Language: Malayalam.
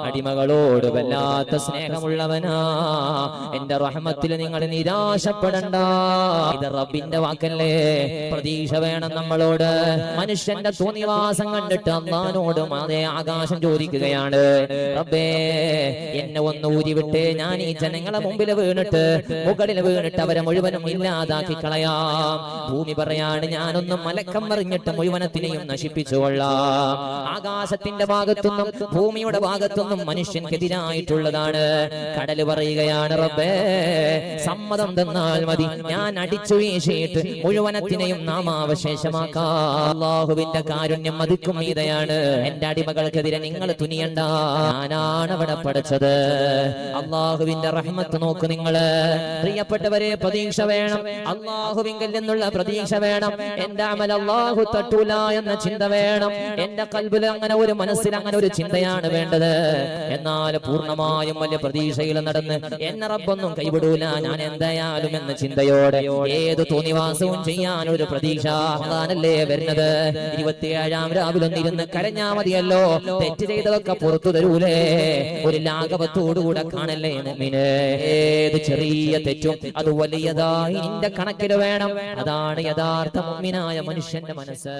അടിമകളോട് വല്ലാത്ത സ്നേഹമുള്ളവനാ. എന്റെ റഹ്മത്തിൽ നിങ്ങൾ നിരാശപ്പെടണ്ട. ഇത് റബ്ബിന്റെ വാക്കല്ലേ. പ്രതീക്ഷ വേണം നമ്മളോട്. മനുഷ്യന്റെ തോന്നിവാസം കണ്ടിട്ട് അല്ലാഹുവോടും അതേ ആകാശം ചോദിക്കുകയാണ്, റബ്ബേ എന്നെ ഒന്ന് ഊരിവിട്ടേ, ഞാൻ ഈ ജനങ്ങളെ മുമ്പിൽ വീണിട്ട് മുകളിൽ വീണിട്ട് അവരെ മുഴുവനും ഇല്ലാതാക്കി കളയാം. ഭൂമി പറയാണ്, ഞാനൊന്നും മലക്കം മറിഞ്ഞിട്ട് മുഴുവനത്തിനെയും നശിപ്പിച്ചു കൊള്ളാം. ആകാശത്തിന്റെ ഭാഗത്തുനിന്നും ഭൂമിയുടെ ഭാഗത്തുനിന്നും മനുഷ്യൻക്കെതിരായിട്ടുള്ളതാണ്. കടല് പറയുകയാണ്, റബ്ബേ സമ്മതം തന്നാൽ മതി, ഞാൻ അടിച്ചു വീശിയിട്ട് മുഴുവനത്തിനെയും നാമാവശേഷമാക്കാം. അല്ലാഹുവിന്റെ കാരുണ്യം മതിക്കും മീതെയാണ്. എന്റെ അടിമകൾക്കെതിരെ നിങ്ങൾ തുനിയണ്ട, ഞാനാണ് അവിടെ പഠിച്ചത്. അള്ളാഹുവിന്റെ റഹ്മത്ത് നോക്ക് നിങ്ങള്. പ്രിയപ്പെട്ടവരെ, പ്രതീക്ഷ വേണം. അള്ളാഹുവിങ്കിൽ നിന്നുള്ള പ്രതീക്ഷ വേണം. എന്റെ അമൽ അള്ളാഹു തട്ടൂല എന്ന ചിന്ത വേണം. എന്റെ കൽബിൽ അങ്ങനെ ഒരു മനസ്സിൽ അങ്ങനെ ഒരു ചിന്തയാണ് വേണ്ടത്. എന്നാൽ പൂർണ്ണമായും വലിയ പ്രതീക്ഷയിൽ നടന്ന് എന്നെ റബ്ബൊന്നും കൈവിടൂല, ഞാൻ എന്തായാലും എന്ന ചിന്തയോടെ ഏത് തോന്നിവാസവും ചെയ്യാൻ ഒരു പ്രതീക്ഷ അതാണല്ലേ വരുന്നത്. 27-ാം രാവിലൊന്നിരുന്ന് കരഞ്ഞാ മതിയല്ലോ, തെറ്റ് ചെയ്തതൊക്കെ പുറത്തു തരൂലേ. ഒരു ലാഘവത്തോടുകൂടെ കാണല്ലേ മുഅ്മിനേ. ഏത് ചെറിയ തെറ്റും അത് വലിയതായി നിന്റെ കണക്കിൽ വേണം. അതാണ് യഥാർത്ഥ മുഅ്മിനായ മനുഷ്യന്റെ മനസ്സ്.